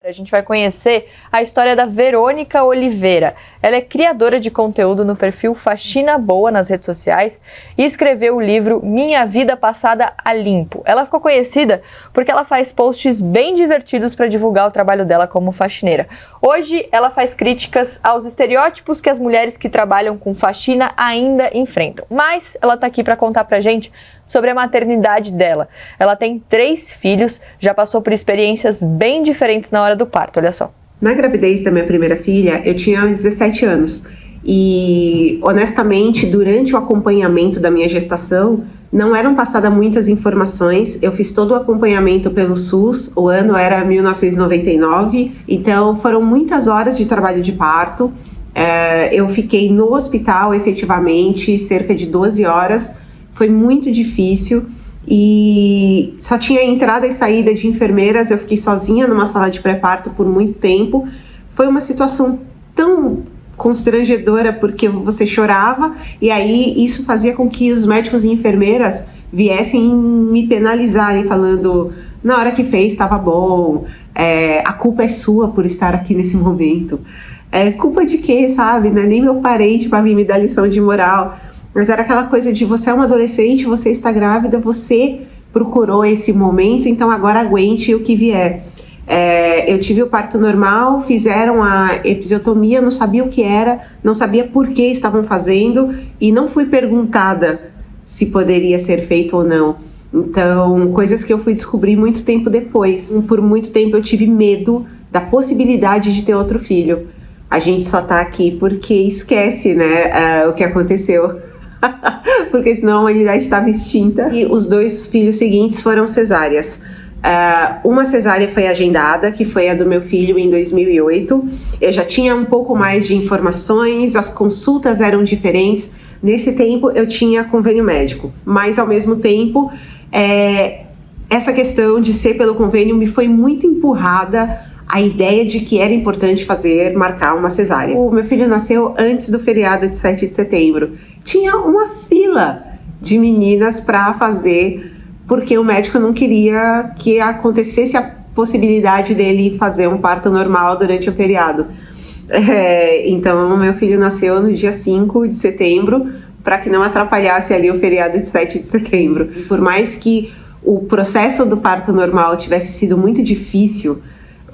A gente vai conhecer a história da Verônica Oliveira. Ela é criadora de conteúdo no perfil Faxina Boa nas redes sociais e escreveu o livro Minha Vida Passada a Limpo. Ela ficou conhecida porque ela faz posts bem divertidos para divulgar o trabalho dela como faxineira. Hoje, ela faz críticas aos estereótipos que as mulheres que trabalham com faxina ainda enfrentam. Mas ela está aqui para contar pra gente sobre a maternidade dela. Ela tem 3 filhos, já passou por experiências bem diferentes na hora do parto, olha só. Na gravidez da minha primeira filha, eu tinha 17 anos. E, honestamente, durante o acompanhamento da minha gestação, não eram passadas muitas informações. Eu fiz todo o acompanhamento pelo SUS, o ano era 1999, então foram muitas horas de trabalho de parto. Eu fiquei no hospital, efetivamente, cerca de 12 horas. Foi muito difícil e só tinha entrada e saída de enfermeiras. Eu fiquei sozinha numa sala de pré-parto por muito tempo. Foi uma situação tão constrangedora porque você chorava e aí isso fazia com que os médicos e enfermeiras viessem me penalizarem, falando: na hora que fez estava bom, a culpa é sua por estar aqui nesse momento. Culpa de quê, sabe? Não é nem meu parente para vir me dar lição de moral. Mas era aquela coisa de você é uma adolescente, você está grávida, você procurou esse momento, então agora aguente o que vier. Eu tive o parto normal, fizeram a episiotomia, não sabia o que era, não sabia por que estavam fazendo e não fui perguntada se poderia ser feito ou não. Então, coisas que eu fui descobrir muito tempo depois. Por muito tempo eu tive medo da possibilidade de ter outro filho. A gente só tá aqui porque esquece, né, o que aconteceu. Porque senão a humanidade estava extinta. E os 2 filhos seguintes foram cesáreas. Uma cesárea foi agendada, que foi a do meu filho em 2008. Eu já tinha um pouco mais de informações, as consultas eram diferentes. Nesse tempo eu tinha convênio médico, mas ao mesmo tempo essa questão de ser pelo convênio me foi muito empurrada a ideia de que era importante marcar uma cesárea. O meu filho nasceu antes do feriado de 7 de setembro. Tinha uma fila de meninas para fazer, porque o médico não queria que acontecesse a possibilidade dele fazer um parto normal durante o feriado. Então, meu filho nasceu no dia 5 de setembro, para que não atrapalhasse ali o feriado de 7 de setembro. Por mais que o processo do parto normal tivesse sido muito difícil,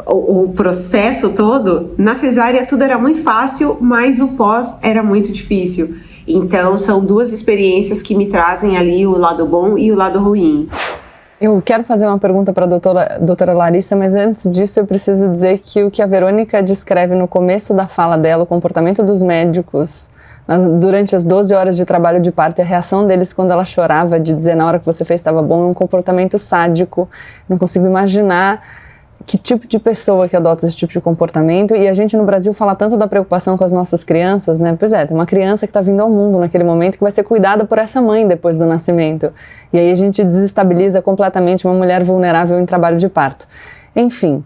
o processo todo, na cesárea tudo era muito fácil, mas o pós era muito difícil. Então são 2 experiências que me trazem ali o lado bom e o lado ruim. Eu quero fazer uma pergunta para a doutora Larissa, mas antes disso eu preciso dizer que o que a Verônica descreve no começo da fala dela, o comportamento dos médicos durante as 12 horas de trabalho de parto e a reação deles quando ela chorava de dizer na hora que você fez estava bom, é um comportamento sádico. Não consigo imaginar que tipo de pessoa que adota esse tipo de comportamento. E a gente no Brasil fala tanto da preocupação com as nossas crianças, né? Pois tem uma criança que está vindo ao mundo naquele momento que vai ser cuidada por essa mãe depois do nascimento. E aí a gente desestabiliza completamente uma mulher vulnerável em trabalho de parto. Enfim.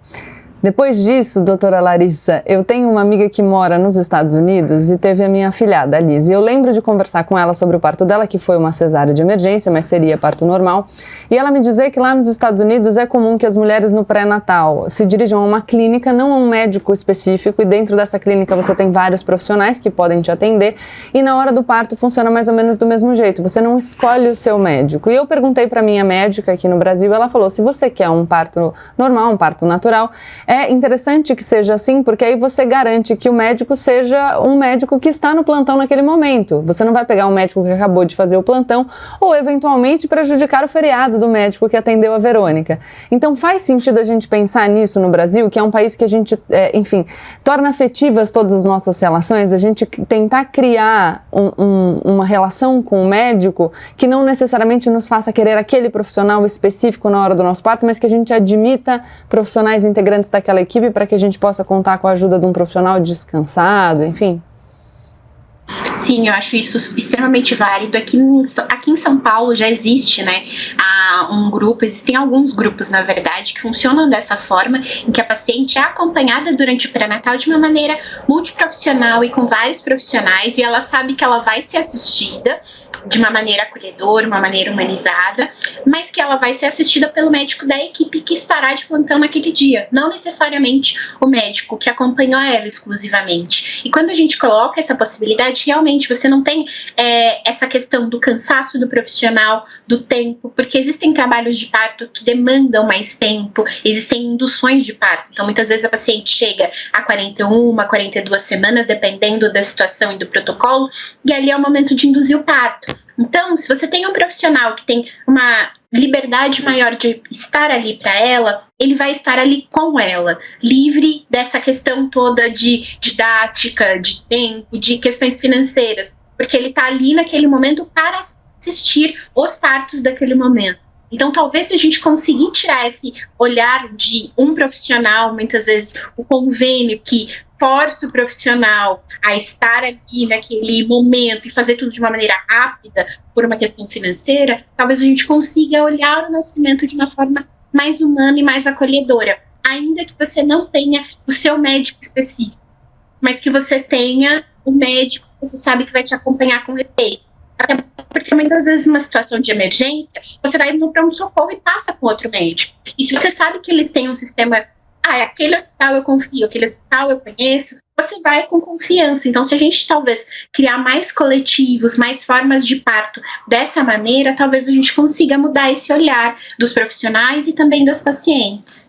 Depois disso, doutora Larissa, eu tenho uma amiga que mora nos Estados Unidos e teve a minha afilhada, a Liz. E eu lembro de conversar com ela sobre o parto dela, que foi uma cesárea de emergência, mas seria parto normal. E ela me dizer que lá nos Estados Unidos é comum que as mulheres no pré-natal se dirijam a uma clínica, não a um médico específico, e dentro dessa clínica você tem vários profissionais que podem te atender, e na hora do parto funciona mais ou menos do mesmo jeito, você não escolhe o seu médico. E eu perguntei para minha médica aqui no Brasil, ela falou, se você quer um parto normal, um parto natural, é interessante que seja assim, porque aí você garante que o médico seja um médico que está no plantão naquele momento. Você não vai pegar um médico que acabou de fazer o plantão ou, eventualmente, prejudicar o feriado do médico que atendeu a Verônica. Então, faz sentido a gente pensar nisso no Brasil, que é um país que a gente, torna afetivas todas as nossas relações, a gente tentar criar uma relação com o médico que não necessariamente nos faça querer aquele profissional específico na hora do nosso parto, mas que a gente admita profissionais integrantes daquela equipe para que a gente possa contar com a ajuda de um profissional descansado, enfim? Sim, eu acho isso extremamente válido. Aqui em São Paulo já existe, né, um grupo, existem alguns grupos, na verdade, que funcionam dessa forma, em que a paciente é acompanhada durante o pré-natal de uma maneira multiprofissional e com vários profissionais, e ela sabe que ela vai ser assistida de uma maneira acolhedora, uma maneira humanizada, mas que ela vai ser assistida pelo médico da equipe que estará de plantão naquele dia, não necessariamente o médico que acompanhou ela exclusivamente. E quando a gente coloca essa possibilidade, realmente você não tem essa questão do cansaço do profissional, do tempo, porque existem trabalhos de parto que demandam mais tempo, existem induções de parto, então muitas vezes a paciente chega a 41, 42 semanas, dependendo da situação e do protocolo, e ali é o momento de induzir o parto. Então, se você tem um profissional que tem uma liberdade maior de estar ali para ela, ele vai estar ali com ela, livre dessa questão toda de didática, de tempo, de questões financeiras, porque ele está ali naquele momento para assistir os partos daquele momento. Então, talvez se a gente conseguir tirar esse olhar de um profissional, muitas vezes o convênio que força o profissional a estar aqui naquele momento e fazer tudo de uma maneira rápida, por uma questão financeira, talvez a gente consiga olhar o nascimento de uma forma mais humana e mais acolhedora, ainda que você não tenha o seu médico específico, mas que você tenha o médico que você sabe que vai te acompanhar com respeito. Até porque muitas vezes numa situação de emergência, você vai no pronto-socorro e passa com outro médico. E se você sabe que eles têm um sistema, aquele hospital eu confio, aquele hospital eu conheço, você vai com confiança. Então, se a gente talvez criar mais coletivos, mais formas de parto dessa maneira, talvez a gente consiga mudar esse olhar dos profissionais e também das pacientes.